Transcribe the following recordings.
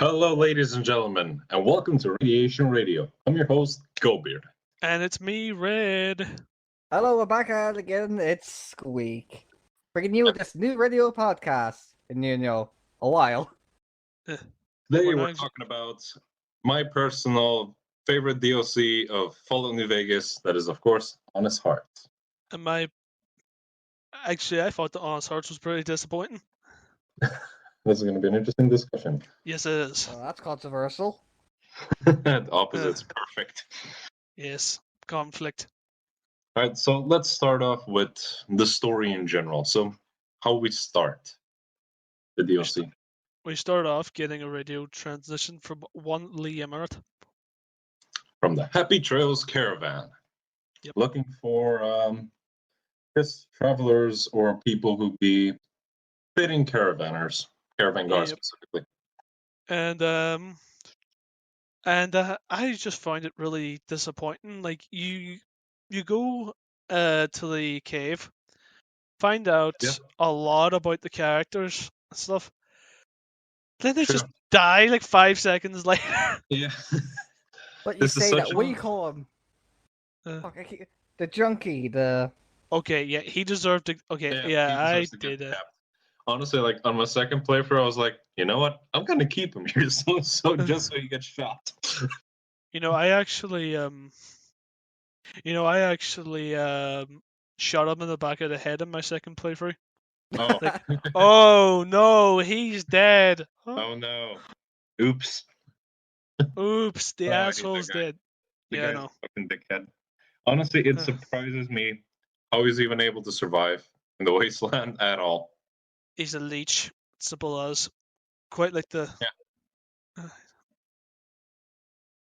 Hello, ladies and gentlemen, and welcome to Radiation Radio. I'm your host, Goldbeard. And it's me, Red. Hello, we're back at it again. It's Squeak. Bringing you this new radio podcast in, a while. Today We're we're not- talking about my personal favorite DLC of Fallout New Vegas, that is, of course, Honest Heart. And I thought the Honest Hearts was pretty disappointing. This is going to be an interesting discussion. Yes, it is. Well, that's controversial. The opposite's perfect. Yes, conflict. All right, so let's start off with the story in general. So, how we start the DLC? We start off getting a radio transition from one Lee Emirate. From the Happy Trails Caravan. Yep. Looking for just travelers or people who be fitting caravan guards Yep. specifically. And I just find it really disappointing. Like you go to the cave, find out Yeah. a lot about the characters and stuff. Then they Sure. just die like 5 seconds later. Yeah. But you This is say such that a- we call him the junkie, Okay, yeah, he deserved to. Okay, yeah, he I deserves to get did it. capped. Honestly, like on my second playthrough, I was like, you know what? I'm gonna keep him here, so just so he gets shot. I actually shot him in the back of the head in my second playthrough. Oh, Oh no, he's dead. oh no! Oops. Oops, the Oh, I hate that asshole's guy. dead. The Yeah, guy's no. a fucking dickhead. Honestly, it Ugh. surprises me how he's even able to survive in the wasteland at all. He's a leech. Simple as. Quite like the.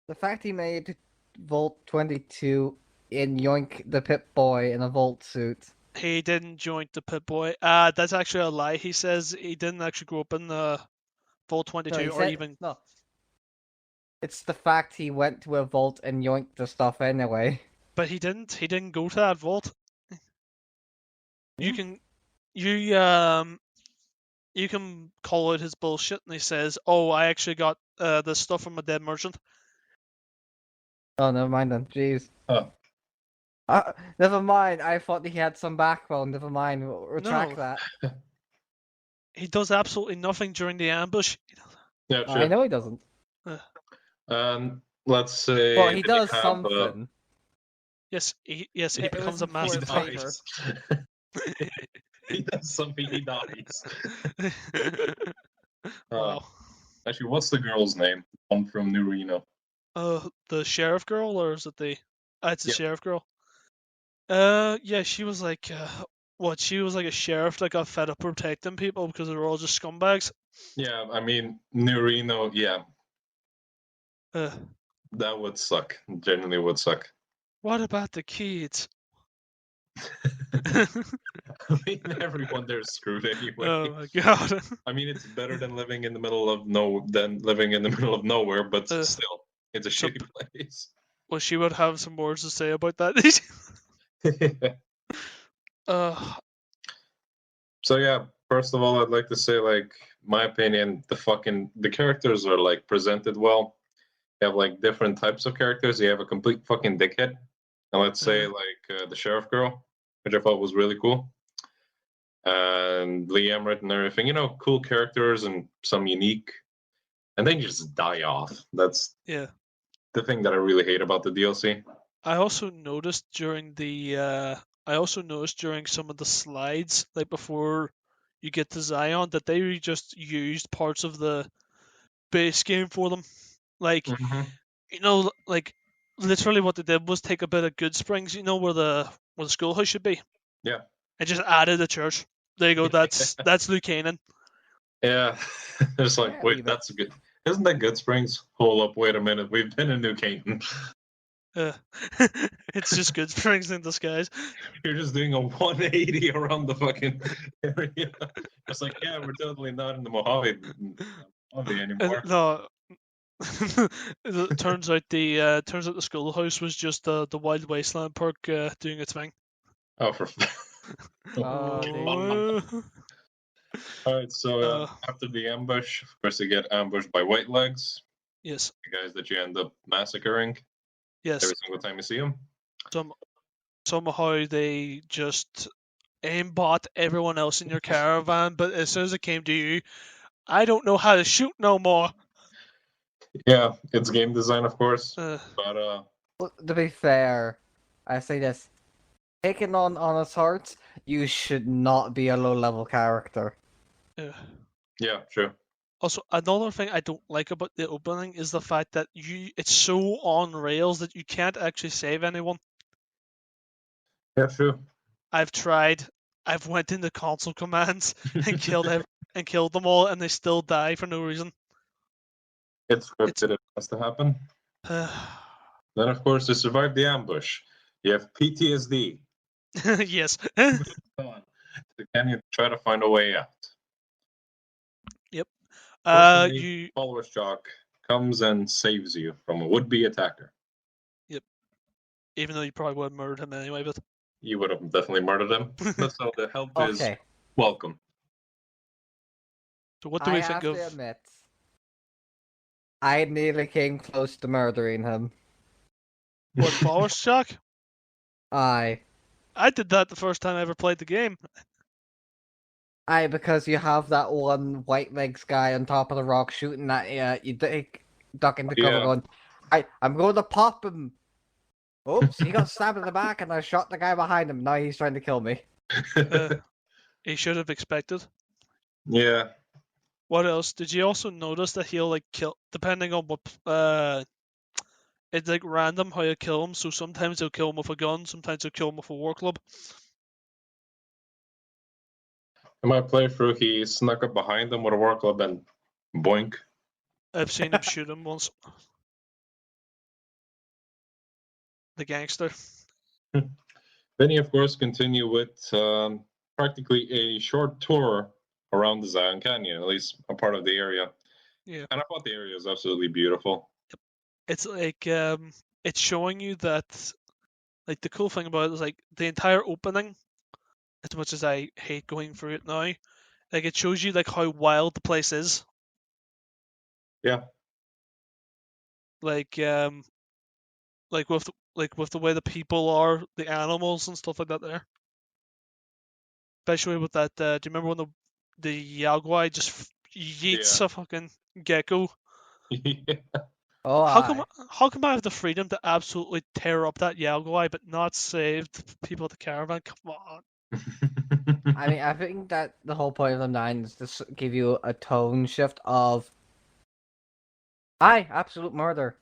the fact he made Vault 22 in Yoink the Pip-Boy in a Vault suit. He didn't join the Pit Boy. That's actually a lie. He says he didn't actually grow up in the Vault 22 No, he or said- even. No. It's the fact he went to a vault and yoinked the stuff anyway. But he didn't. He didn't go to that vault. You can call out his bullshit, and he says, "Oh, I actually got this stuff from a dead merchant." Oh, never mind then. Jeez. Oh. Never mind. I thought he had some backbone. Never mind. We'll retract No. that. He does absolutely nothing during the ambush. Yeah, I sure. know he doesn't. Let's say. Well, he they does have, something. Yes, he Yeah, it becomes a wasn't for massive his fight. favor. He does something. He dies. Wow. Actually, what's the girl's name? One from New Reno. The sheriff girl, or is it the? It's the Yep. sheriff girl. Yeah, she was like, what? She was like a sheriff that got fed up protecting people because they were all just scumbags. Yeah, I mean New Reno. Yeah, Uh, that would suck. Genuinely would suck. what about the kids? I mean, everyone there's screwed anyway. Oh my god. I mean, it's better than living in the middle of nowhere, but still, it's a so- shitty place. Well, she would have some words to say about that. So yeah, first of all, I'd like to say, like, my opinion, the characters are like presented well. You have like different types of characters. You have a complete fucking dickhead, and let's say like the sheriff girl, which I thought was really cool, and Lee Emirate and everything. Cool characters and some unique, and then you just die off. That's Yeah. the thing that I really hate about the DLC. I also noticed during some of the slides, like before you get to Zion, that they just used parts of the base game for them. Like, like literally what they did was take a bit of Good Springs, where the schoolhouse should be. Yeah. And just added a church. There you go. That's Luke Canaan. Yeah, it's like, Yeah, wait, leave it. that's good. Isn't that Good Springs? Hold up, wait a minute. We've been in New Canaan. It's just Good Springs in disguise. You're just doing a 180 around the fucking area. It's like, yeah, we're totally not in the Mojave anymore. No. It turns out the schoolhouse was just the Wild Wasteland Park doing its thing. Oh, for Oh, Oh. Alright, so after the ambush, of course, you get ambushed by white legs, Yes. the guys that you end up massacring Yes. every single time you see them. Somehow they just aimbot everyone else in your caravan, but as soon as it came to you, I don't know how to shoot no more. Yeah, it's game design, of course, but Well, to be fair, I say this: taking on Honest Hearts, you should not be a low-level character. yeah, true. Also, another thing I don't like about the opening is the fact that it's so on rails that you can't actually save anyone. Yeah, true. I've tried. I've went into console commands and killed them all, and they still die for no reason. It's scripted. It has to happen. Then, of course, to survive the ambush, you have PTSD. Yes. So can you try to find a way out? Yep. Fortunately, Follower Shock comes and saves you from a would-be attacker. Yep. Even though you probably would have murdered him anyway, but You would have definitely murdered him. But so the help is Okay, welcome. so what do I we have think of? to admit, I nearly came close to murdering him. What, Forest Shock? I did that the first time I ever played the game. because you have that one white legs guy on top of the rock shooting at you, duck into cover Yeah. going, I'm going to pop him. Oops, he got stabbed in the back and I shot the guy behind him. Now he's trying to kill me. He should have expected. Yeah. What else? Did you also notice that he'll like kill depending on what it's like random how you kill him, so sometimes he'll kill him with a gun, sometimes he'll kill him with a war club. In my playthrough, he snuck up behind them with a war club and boink. I've seen him shoot him once. The gangster. Then you, of course, continue with practically a short tour around the Zion Canyon, at least a part of the area. Yeah. And I thought the area is absolutely beautiful. It's like it's showing you that like the cool thing about it is like the entire opening, as much as I hate going through it now, like it shows you like how wild the place is. Yeah. Like with the way the people are, the animals and stuff like that there. Especially with that, do you remember when the Yaogwai just yeets a fucking gecko? Yeah. Oh, How come I have the freedom to absolutely tear up that Yaogwai but not save the people at the caravan? Come on. I mean, I think that the whole point of the 9 is to give you a tone shift of, absolute murder.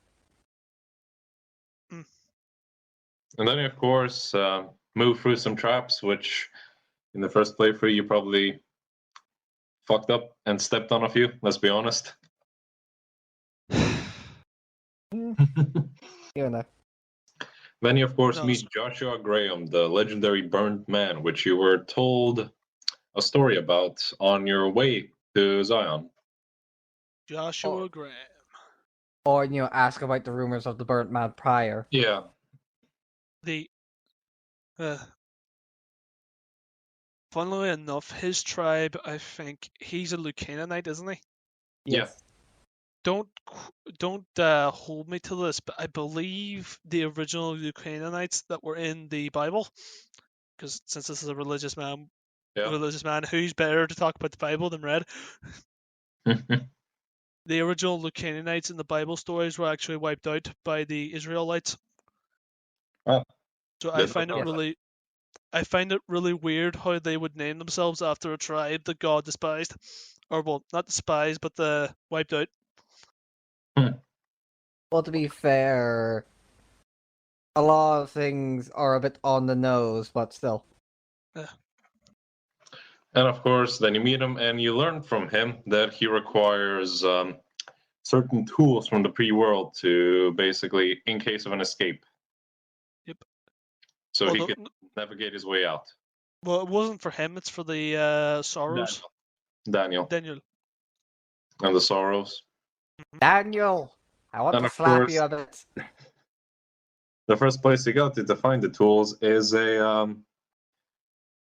And then, of course, move through some traps, which in the first playthrough you probably fucked up and stepped on a few, let's be honest. You know. Then you, of course, No, meet Joshua Graham, the legendary burned man, which you were told a story about on your way to Zion. Joshua Graham. Or, ask about the rumors of the burnt man prior. Yeah. Funnily enough, his tribe, I think, he's a Lucanonite, isn't he? Yes. Don't hold me to this, but I believe the original Lucanonites that were in the Bible, because since this is a religious man, who's better to talk about the Bible than Red? The original Lucanonites in the Bible stories were actually wiped out by the Israelites. Oh, so I find it really weird how they would name themselves after a tribe that God despised, or well, not despised, but wiped out. Well, to be fair, a lot of things are a bit on the nose, but still. And of course, then you meet him and you learn from him that he requires certain tools from the pre-world to basically, in case of an escape. Yep. So he can navigate his way out. Well, it wasn't for him, it's for the Sorrows. Daniel. And the Sorrows. Daniel! I want to slap you a bit. The first place you go to find the tools is the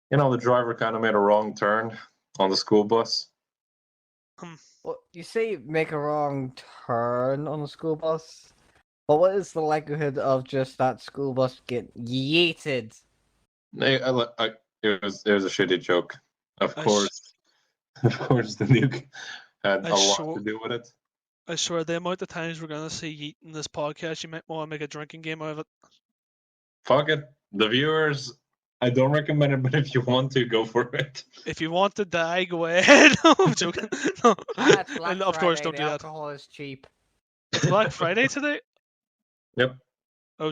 driver kind of made a wrong turn on the school bus. Well, you say make a wrong turn on a school bus, but what is the likelihood of just that school bus getting yeeted? It was a shitty joke. Of I s- course, of course, the nuke had I a lot swear, to do with it. I swear, the amount of times we're gonna say yeet in this podcast, you might want to make a drinking game out of it. Fuck it, the viewers. I don't recommend it, but if you want to, go for it. If you want to die, go ahead. No, I'm joking. No. It's Black And of course, Friday, don't the do that. alcohol is cheap. It's Black Friday today. Yep. Oh.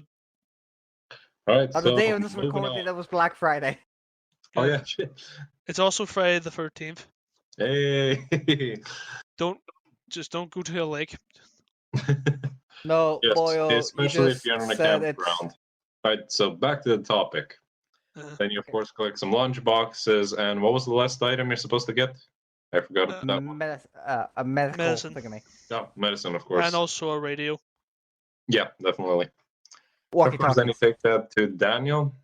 All right. On So the day of this moving recording, on. that was Black Friday. Oh yeah. Shit. It's also Friday the 13th. Hey. Don't go to a lake. No, Yes, Boyle, you especially if just you're in a said it's campground. Right. So back to the topic. Then you of course collect some lunch boxes, and what was the last item you're supposed to get? I forgot that one. a medical Medicine. thingy. Oh, medicine, of course. And also a radio. Yeah, definitely. Of course, then you Walkie-talkies. take that to Daniel,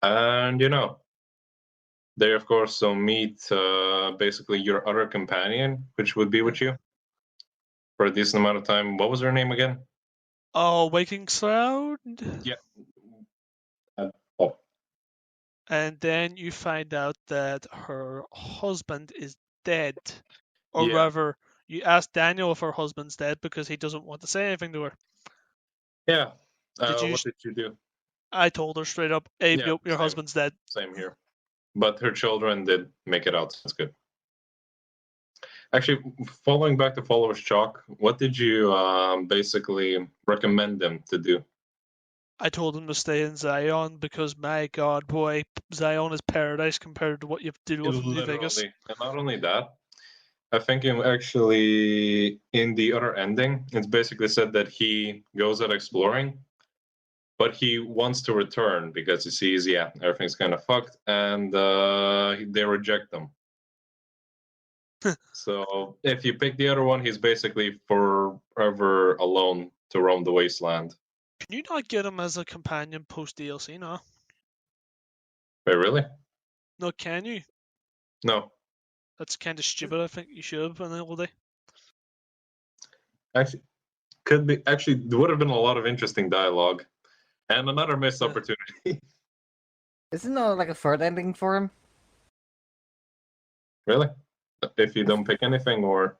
and there, of course, so meet basically your other companion, which would be with you for a decent amount of time. What was her name again? Oh, Waking Cloud. Yeah. And then you find out that her husband is dead. Or Yeah. rather, you ask Daniel if her husband's dead because he doesn't want to say anything to her. Yeah. Did you What did you do? I told her straight up, hey, Yeah, your same. husband's dead. Same here. But her children did make it out. So that's good. Actually, following back to Followers Chalk, what did you basically recommend them to do? I told him to stay in Zion because, my God, boy, Zion is paradise compared to what you have to do with in New Vegas. Literally. And not only that, I think actually in the other ending, it's basically said that he goes out exploring, but he wants to return because he sees, everything's kind of fucked, and they reject him. So if you pick the other one, he's basically forever alone to roam the wasteland. Can you not get him as a companion post DLC now? Wait, really? No, can you? No. That's kind of stupid. I think you should have been able to. Actually, could be. Actually, there would have been a lot of interesting dialogue, and another missed opportunity. Isn't there like a third ending for him? Really? If you don't pick anything, or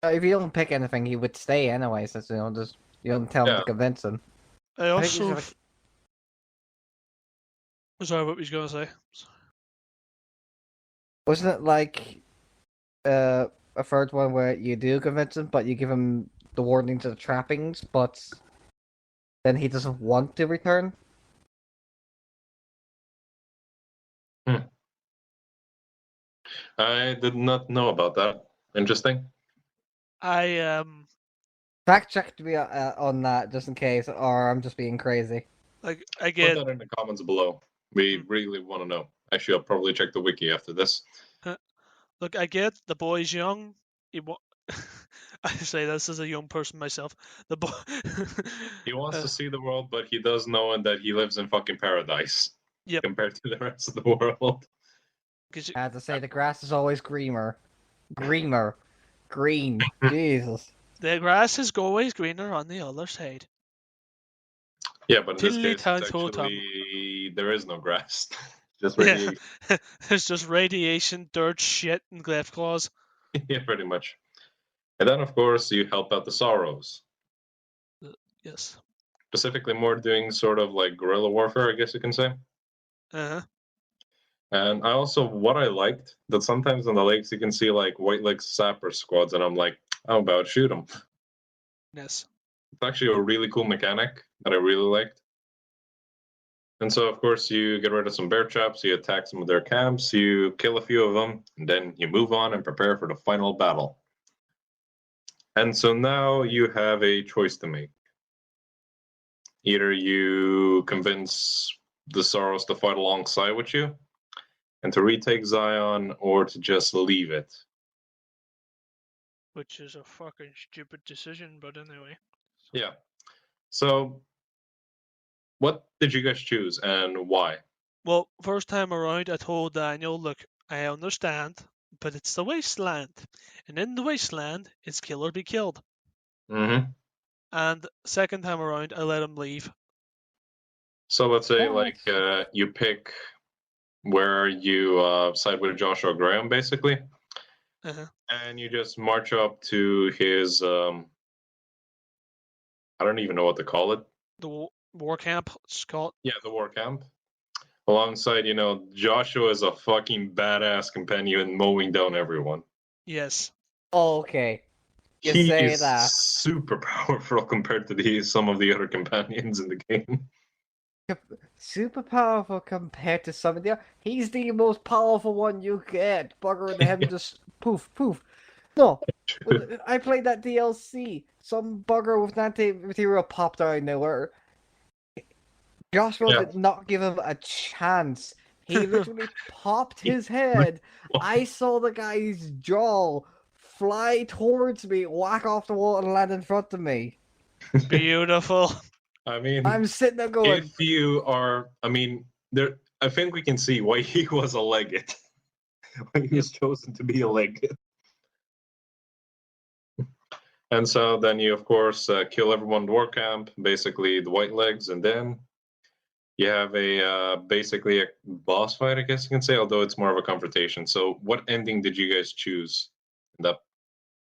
If you don't pick anything, he would stay anyway. So just you don't tell him to convince him. I I think he's also. gonna- Sorry, what was you going to say? Wasn't it like a third one where you do convince him, but you give him the warning to the trappings, but then he doesn't want to return? I did not know about that. Interesting. Fact check me on that just in case, or I'm just being crazy. Like Put that in the comments below. We really want to know. Actually, I'll probably check the wiki after this. Look, I get the boy's young. I say this as a young person myself. The boy. He wants to see the world, but he does know that he lives in fucking paradise. Yep. Compared to the rest of the world. I had to say the grass is always greener. Green. Jesus. The grass is always greener on the other side. Yeah, but in this Tilly case, Town it's Totem. actually there is no grass. Just radiation. There's just radiation, dirt, shit, and glyph claws. Yeah, pretty much. And then, of course, you help out the Sorrows. Yes. Specifically, more doing sort of like guerrilla warfare, I guess you can say. Uh-huh. And I also, what I liked, that sometimes on the lakes you can see like White Lake sapper squads, and I'm like, how about shoot them? Yes. It's actually a really cool mechanic that I really liked. And so, of course, you get rid of some bear traps, you attack some of their camps, you kill a few of them, and then you move on and prepare for the final battle. And so now you have a choice to make. Either you convince the Sorrows to fight alongside with you and to retake Zion, or to just leave it. Which is a fucking stupid decision, but anyway. Yeah. So, what did you guys choose and why? Well, first time around, I told Daniel, look, I understand, but it's the wasteland, and in the wasteland, it's kill or be killed. Mm-hmm. And second time around, I let him leave. So let's say Alright. you pick where you side with Joshua Graham, basically, Uh-huh. and you just march up to his I don't even know what to call it. The war camp, it's called. Yeah, the war camp. Alongside, Joshua is a fucking badass companion mowing down everyone. Yes. Okay. You He say is that. super powerful compared to some of the other companions in the game. Super powerful compared to some of the. He's the most powerful one you get. Bugger in him just poof poof. No, I played that DLC. Some bugger with material popped out of nowhere. Joshua Yeah. did not give him a chance. He literally popped his head. I saw the guy's jaw fly towards me, whack off the wall, and land in front of me. Beautiful. I mean, I'm sitting there going, if you are, I think we can see why he was a Legate. Why he was chosen to be a Legate. And so then you, of course, kill everyone in war camp, basically the White Legs, and then you have basically a boss fight, I guess you can say, although it's more of a confrontation. So what ending did you guys choose?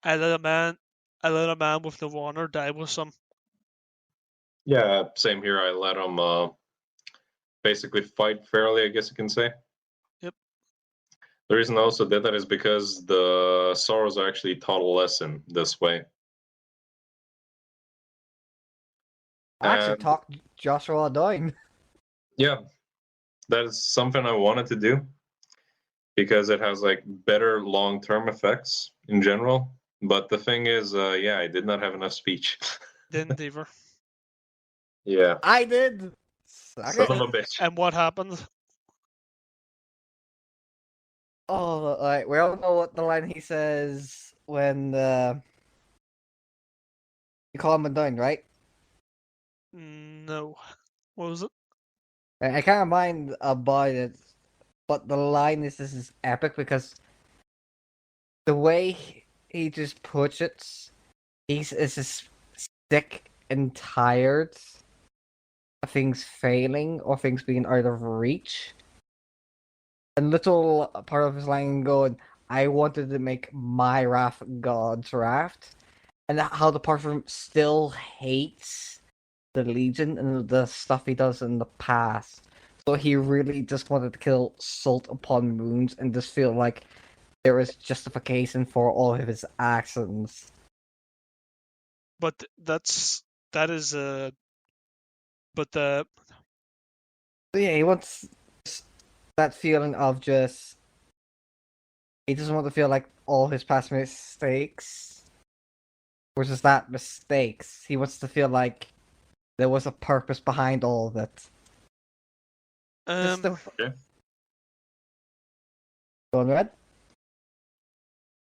I let a man with no honor die with some. Yeah, same here. I let him basically fight fairly, I guess you can say. Yep. The reason I also did that is because the Sorrows are actually taught a lesson this way. I actually And talked Joshua down. yeah, that is something I wanted to do because it has better long-term effects in general. But the thing is, I did not have enough speech. Didn't either. Yeah, I did. Suck son it. of a bitch. And what happened? Oh, like we all know what the line he says when you call him down, right? No. What was it? I can't mind about it, but the line is this is epic because the way he just puts it, is just sick and tired of things failing or things being out of reach. And little part of his line going, I wanted to make my Wrath God's Wrath. And how the part of him still hates the Legion and the stuff he does in the past. So he really just wanted to kill Salt upon Moons and just feel like there is justification for all of his actions. But that is but the So yeah, he wants that feeling of just he doesn't want to feel like all his past mistakes were just that mistakes. He wants to feel like there was a purpose behind all of it. okay. Go on, Red?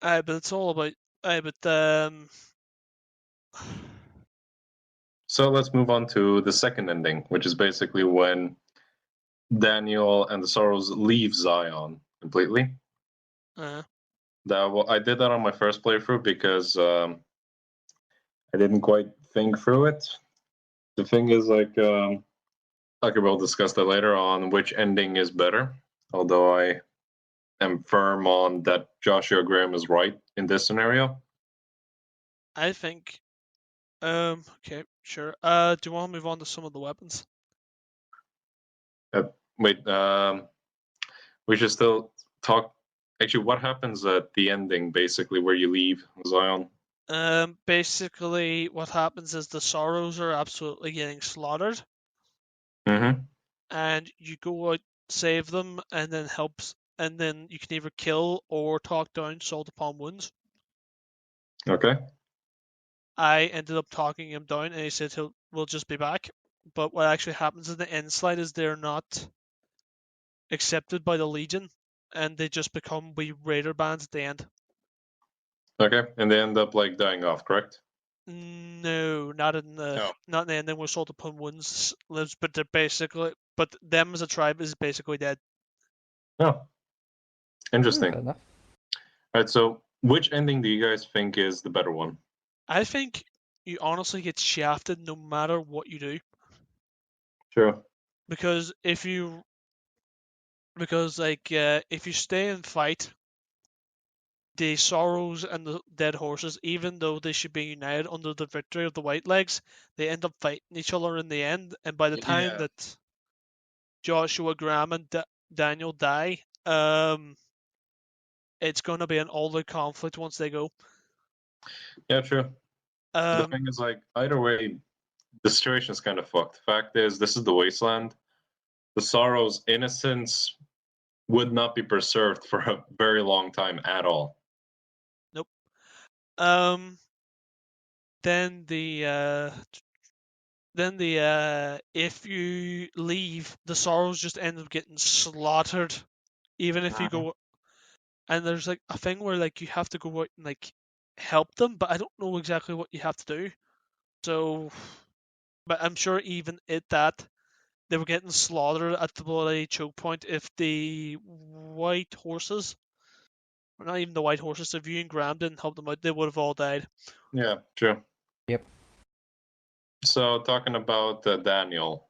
But it's all about but So let's move on to the second ending, which is basically when Daniel and the Sorrows leave Zion completely. I did that on my first playthrough because I didn't quite think through it. The thing is, we'll discuss that later on which ending is better. Although I am firm on that Joshua Graham is right in this scenario. I think okay, sure. Do you want to move on to some of the weapons? Wait, we should still talk. Actually, what happens at the ending, basically, where you leave Zion? Basically, what happens is the Sorrows are absolutely getting slaughtered, Mm-hmm. and you go out, save them, and then you can either kill or talk down Salt upon Wounds. Okay. I ended up talking him down, and he said we'll just be back. But what actually happens in the end slide is they're not accepted by the Legion, and they just become wee raider bands at the end. Okay, and they end up dying off, correct? No, not in the ending where Salt upon Wounds lives, but them as a tribe is basically dead. Oh, interesting. Fair enough. All right, so which ending do you guys think is the better one? I think you honestly get shafted no matter what you do. Sure. Because if you stay and fight, the Sorrows and the Dead Horses, even though they should be united under the victory of the White Legs, they end up fighting each other in the end. And by the time Yeah. that Joshua, Graham, and Daniel die, it's going to be an all-out conflict once they go. Yeah, true. The Um, thing is, like, either way, the situation is kind of fucked. Fact is, this is the wasteland. The Sorrow's innocence would not be preserved for a very long time at all. nope. Then if you leave, the Sorrows just end up getting slaughtered, even if you go. And there's like a thing where like you have to go out and like help them, but I don't know exactly what you have to do. So, but I'm sure even at that, they were getting slaughtered at the bloody choke point. If the White Horses, or not even the White Horses, if you and Graham didn't help them out, they would have all died. Yeah, true. Yep. So, talking about Daniel,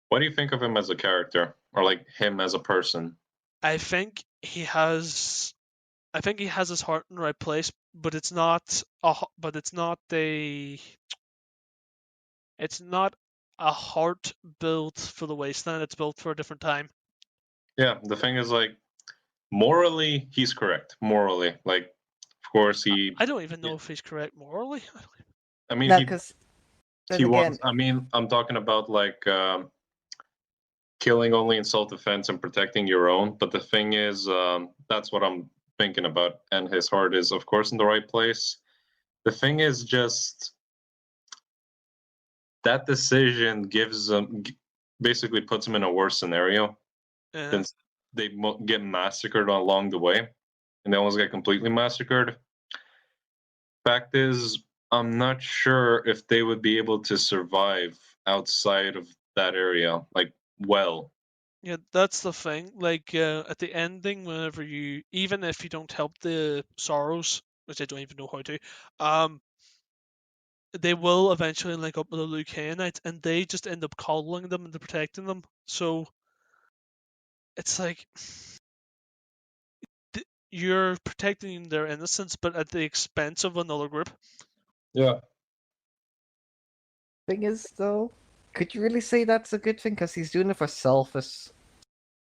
what do you think of him as a character, or like him as a person? I think he has his heart in the right place, but it's not a heart built for the wasteland. It's built for a different time. Yeah, the thing is, like, morally, he's correct. Morally, like, of course, I don't even know if he's correct morally. I mean, No, because he was. I mean, I'm talking about like killing only in self-defense and protecting your own. But the thing is, that's what I'm thinking about. And his heart is, of course, in the right place. The thing is just that decision gives them basically puts them in a worse scenario since they get massacred along the way, and they almost get completely massacred. Fact is, I'm not sure if they would be able to survive outside of that area, like, well. Yeah, that's the thing. Like at the ending, whenever even if you don't help the Sorrows, which I don't even know how to, they will eventually link up with the Lucanites, and they just end up coddling them and protecting them. So it's like you're protecting their innocence, but at the expense of another group. Yeah. Thing is, though, could you really say that's a good thing? Because he's doing it for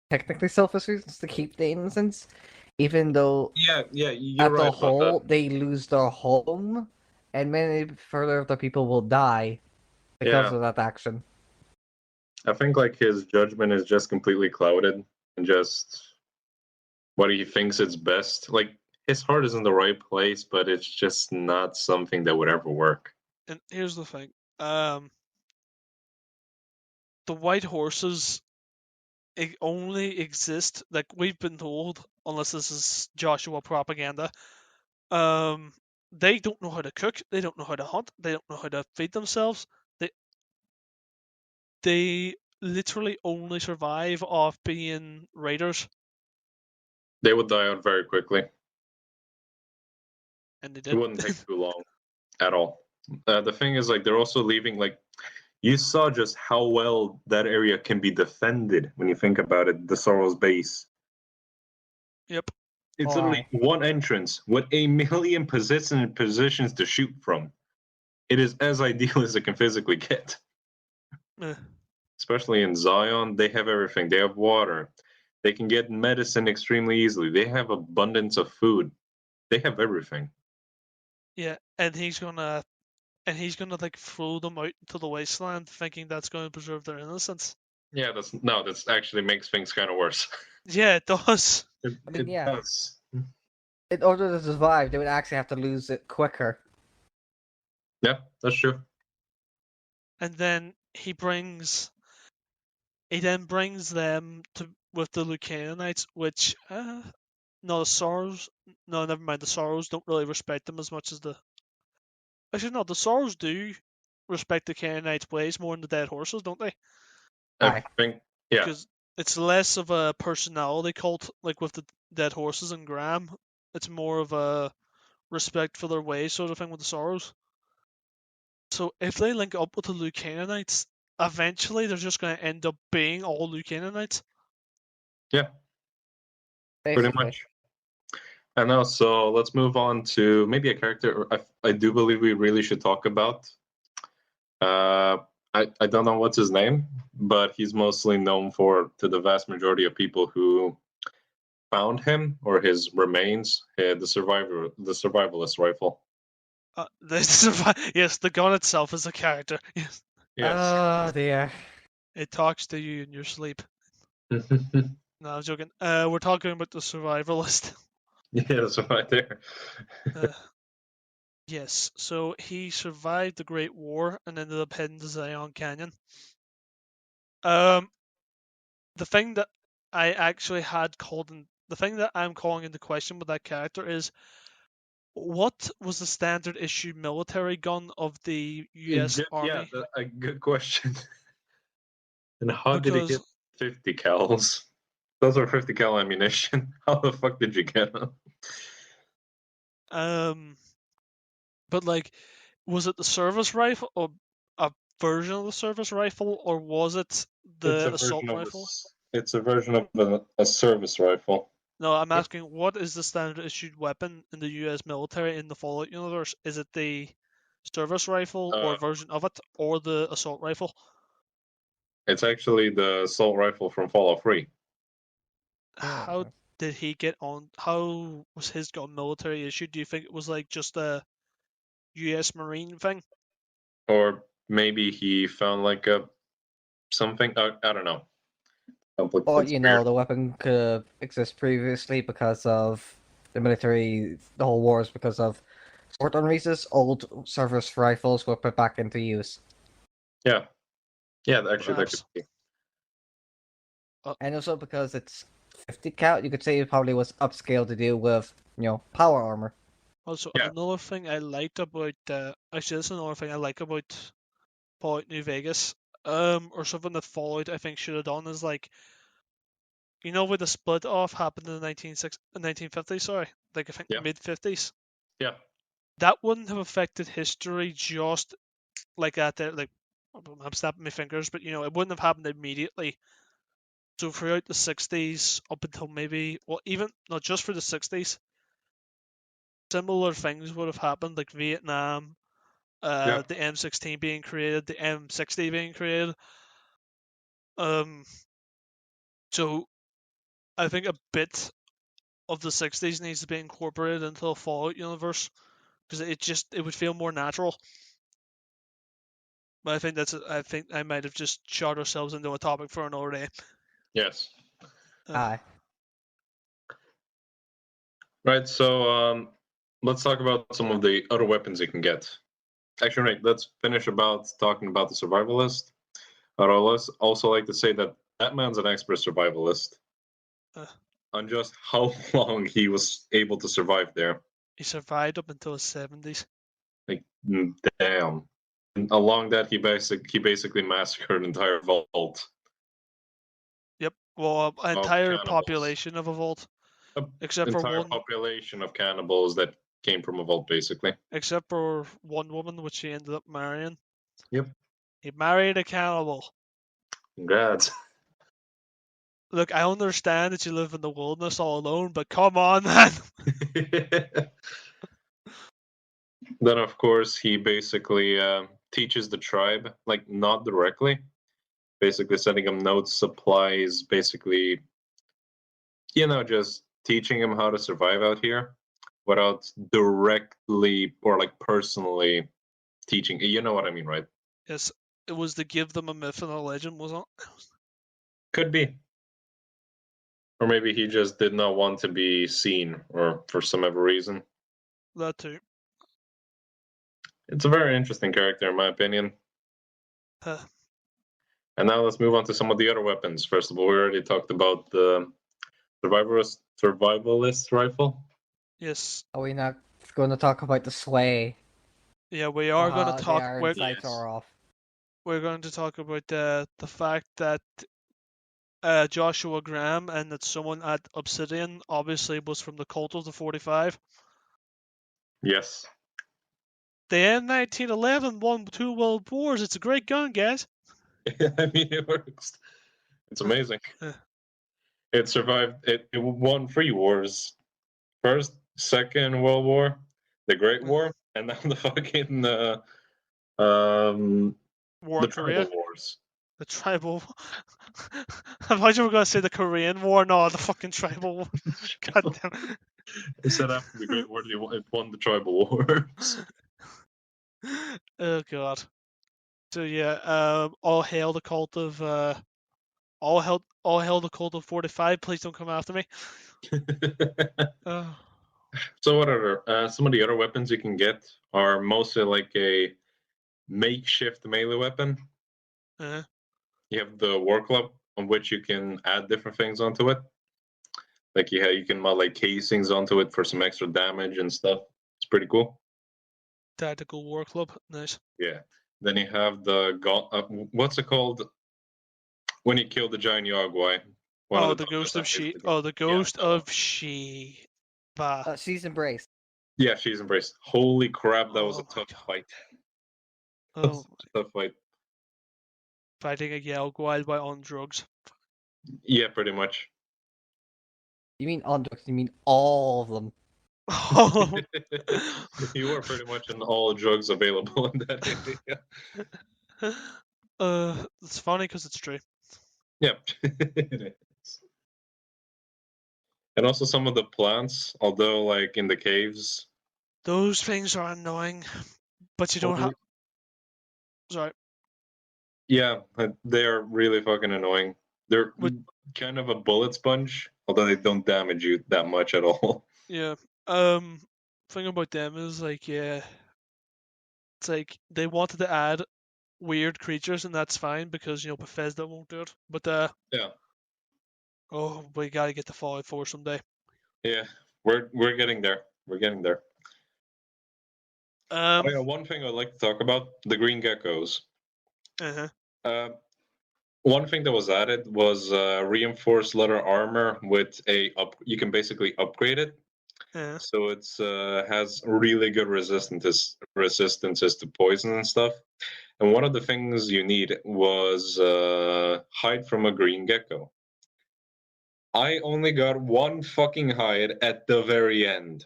technically selfish reasons to keep the innocence, even though Yeah, you're at right the about whole that. they lose their home, and many further of the people will die because Yeah. of that action. I think like his judgment is just completely clouded and just what he thinks is best. Like his heart is in the right place, but it's just not something that would ever work. And here's the thing. The White Horses only exist, like we've been told, unless this is Joshua propaganda. They don't know how to cook. They don't know how to hunt. They don't know how to feed themselves. They literally only survive off being raiders. They would die out very quickly. And they It did. wouldn't take too long at all. The thing is, like, they're also leaving. Like, you saw just how well that area can be defended when you think about it. The Sorrow's base. Yep. It's literally one entrance with a million positions to shoot from. It is as ideal as it can physically get. Especially in Zion, they have everything. They have water. They can get medicine extremely easily. They have abundance of food. They have everything. Yeah, and he's gonna like throw them out into the wasteland, thinking that's going to preserve their innocence. Yeah, that's actually makes things kind of worse. Yeah, it does. It yeah. does. In order to survive, they would actually have to lose it quicker. Yeah, that's true. And then he then brings them with the Lucanites, which no, the Sorrows. No, never mind. The Sorrows don't really respect them as much as the. Actually, no, the Sorrows do respect the Canaanites' ways more than the Dead Horses, don't they? I think, yeah. Because it's less of a personality cult, like with the Dead Horses and Graham. It's more of a respect for their ways sort of thing with the Sorrows. So if they link up with the Lucanites, eventually they're just going to end up being all Lucanites. Yeah, pretty Basically. much. I know. So let's move on to maybe a character I do believe we really should talk about. I don't know what's his name, but he's mostly known to the vast majority of people who found him or his remains, the survivalist rifle. Yes, the gun itself is a character. Yes, Yes. Oh dear. it talks to you in your sleep. No, I was joking. We're talking about the survivalist. Yes, right there. Yes, so he survived the Great War and ended up heading to Zion Canyon. The thing that I actually had called in, the thing that I'm calling into question with that character is, what was the standard issue military gun of the U.S. Army? Yeah, a good question. And how did he Because get 50 cals? Those are 50 cal ammunition. How the fuck did you get them? but like, was it the service rifle or a version of the service rifle, or was it the assault rifle? It's a version of a service rifle. No, I'm asking, what is the standard issued weapon in the U.S. military in the Fallout universe? Is it the service rifle or version of it, or the assault rifle? It's actually the assault rifle from Fallout 3. How did he get on? How was his gun military issued? Do you think it was like just a U.S. Marine thing? Or maybe he found like something. I don't know. Or the weapon could exist previously because of the military. The whole war is because of certain reasons. Old service rifles were put back into use. Yeah, actually, that could be. And also because it's 50 cal, you could say it probably was upscaled to deal with, power armor. Also, another thing I liked about actually, this is another thing I like about Fallout New Vegas, or something that Fallout I think should have done is like, where the split off happened in the 1950s, sorry, like I think mid 50s. Yeah. That wouldn't have affected history just like that. There, like I'm snapping my fingers, but it wouldn't have happened immediately. So throughout the 60s up until maybe, well, even not just for the 60s, similar things would have happened, like Vietnam, the M16 being created, the M60 being created. So I think a bit of the 60s needs to be incorporated into the Fallout universe because it would feel more natural. But I think I might have just shot ourselves into a topic for another day. Yes. Aye. Right, so let's talk about some of the other weapons you can get. Actually, right, let's finish talking about the survivalist. I'd also like to say that man's an expert survivalist. On just how long he was able to survive there. He survived up until his 70s. Like, damn. And along that, he basically massacred an entire vault. Yep. Well, an entire population of a vault. Except for one population of cannibals that came from a vault, basically. Except for one woman, which he ended up marrying. Yep. He married a cannibal. Congrats. Look, I understand that you live in the wilderness all alone, but come on, man. Then, of course, he basically teaches the tribe, like, not directly. Basically sending them notes, supplies, basically, just teaching them how to survive out here without directly or, like, personally teaching. You know what I mean, right? Yes, it was to give them a myth and a legend, wasn't it? Could be. Or maybe he just did not want to be seen, or for some other reason. That too. It's a very interesting character, in my opinion. And now let's move on to some of the other weapons. First of all, we already talked about the survivalist rifle. Yes. Are we not going to talk about the sway? Yeah, we are going to talk. We're going to talk about the fact that Joshua Graham, and that someone at Obsidian obviously was from the Cult of the 45. Yes. The M1911 won 2 world wars. It's a great gun, guys. I mean, it works. It's amazing. It survived. It won 3 wars: First, Second World War, the Great War, and now the fucking War the in Korea. Tribal Wars. The tribal. I thought you were going to say the Korean War. No, the fucking tribal war. God damn. It said after the Great War, it won the Tribal Wars. Oh god. So yeah, all hail the cult of all hail the cult of 45. Please don't come after me. Oh. So what are some of the other weapons you can get are mostly like a makeshift melee weapon. Uh-huh. You have the War Club, on which you can add different things onto it. Like you can mod like casings onto it for some extra damage and stuff. It's pretty cool. Tactical War Club, nice. Yeah. Then you have the what's it called when you kill the giant Yogwai? Oh, the Ghost of She. Oh, the Ghost of She. She's embraced. Yeah, she's embraced. Holy crap, that was a tough fight. Oh, tough fight. Fighting a Yogwai while on drugs. Yeah, pretty much. You mean on drugs? You mean all of them? You were pretty much on all drugs available in that area. It's funny because it's true. Yep, it is. And also some of the plants, although like in the caves. Those things are annoying, but you don't have. Sorry. Yeah, they're really fucking annoying. They're kind of a bullet sponge, although they don't damage you that much at all. Yeah. Thing about them is like, yeah, it's like they wanted to add weird creatures, and that's fine because Bethesda won't do it. But yeah. Oh, we gotta get the Fallout 4 someday. Yeah, we're getting there. We're getting there. Oh, yeah, one thing I'd like to talk about: the green geckos. One thing that was added was reinforced leather armor with you can basically upgrade it. So it's has really good resistances to poison and stuff. And one of the things you need was hide from a green gecko. I only got one fucking hide at the very end.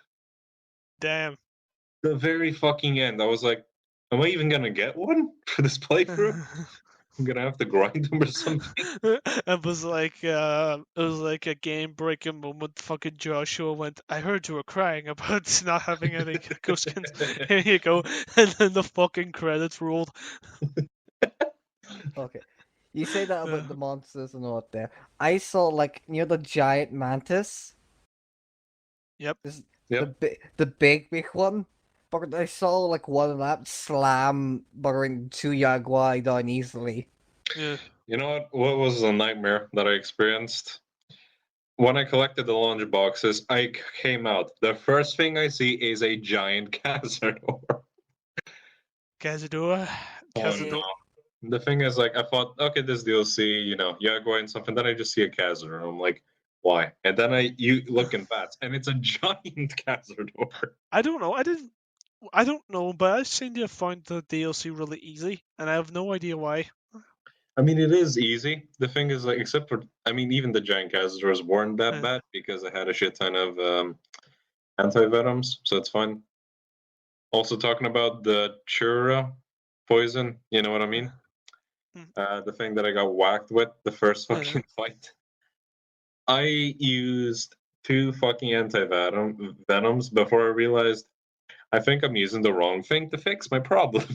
Damn. The very fucking end. I was like, am I even gonna get one for this playthrough? I'm gonna have to grind them or something. It was like a game breaking moment. Fucking Joshua went, I heard you were crying about not having any gecko skins. Here you go. And then the fucking credits rolled. Okay. You say that about the monsters and all there. I saw like near the giant mantis. Yep. The big one. But I saw like one of them slam buggering 2 Yogwai down easily. Yeah. You know what was a nightmare that I experienced? When I collected the launch boxes, I came out. The first thing I see is a giant Cazador. Cazador? Oh, no. The thing is, like, I thought, okay, this DLC, Yogwai and stuff, and then I just see a Cazador. I'm like, why? And then you look in bats, and it's a giant Cazador. I don't know. I don't know, but I seem to have found the DLC really easy, and I have no idea why. I mean, it is easy. The thing is, like, except for, I mean, even the giant Cazadors weren't that bad because I had a shit ton of anti-venoms, so it's fine. Also, talking about the Chura poison, you know what I mean? The thing that I got whacked with the first fucking fight. I used 2 fucking anti-venoms before I realized I think I'm using the wrong thing to fix my problem.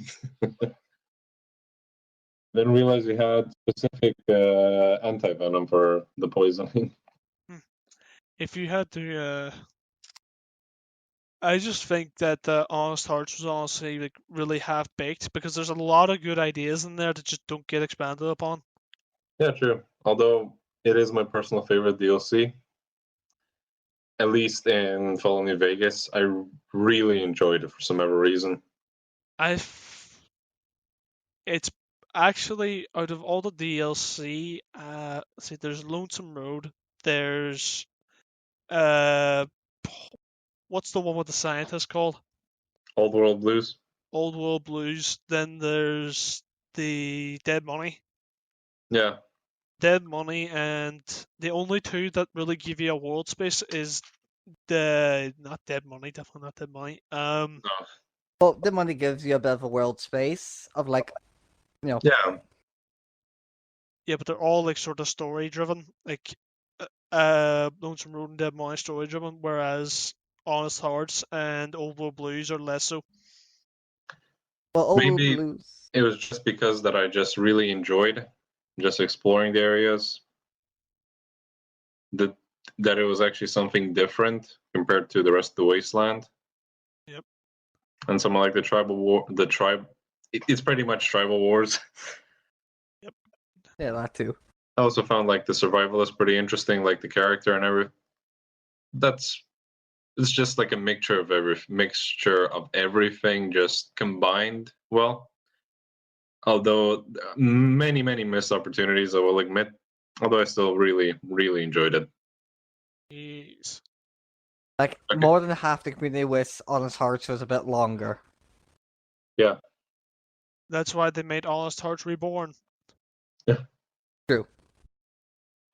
Then realized we had specific anti-venom for the poisoning. If you had to, I just think that Honest Hearts was honestly like really half baked because there's a lot of good ideas in there that just don't get expanded upon. Yeah, true. Although it is my personal favorite DLC, at least in Fallout New Vegas, I really enjoyed it for some other reason. It's actually, out of all the DLC, see, there's Lonesome Road. There's what's the one with the scientist called? Old World Blues. Old World Blues. Then there's the Dead Money. Yeah. Dead Money, and the only two that really give you a world space is the not Dead Money, definitely not Dead Money. Well, the money gives you a bit of a world space of like, Yeah. Yeah, but they're all like sort of story driven, like Lonesome Road and Dead Money story driven, whereas Honest Hearts and Old World Blues are less so. well, Old World Maybe Blues. it was just because that I just really enjoyed just exploring the areas. That it was actually something different compared to the rest of the wasteland. Yep. And something like the tribal war, it's pretty much tribal wars. Yep. Yeah, that too. I also found like the survivalist pretty interesting, like the character and everything. It's just like a mixture of everything just combined well. Although many missed opportunities, I will admit. Although I still really enjoyed it. Jeez. Like Okay. more than half the community with Honest Hearts was a bit longer. Yeah. That's why they made Honest Hearts Reborn. Yeah. True.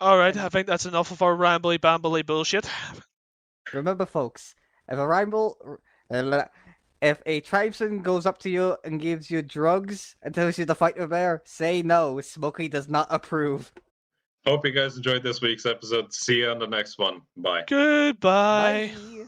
Alright, I think that's enough of our rambly bambly bullshit. Remember, folks, if a tribesman goes up to you and gives you drugs and tells you to fight the bear, say no. Smokey does not approve. Hope you guys enjoyed this week's episode. See you on the next one. Bye. Goodbye. Bye.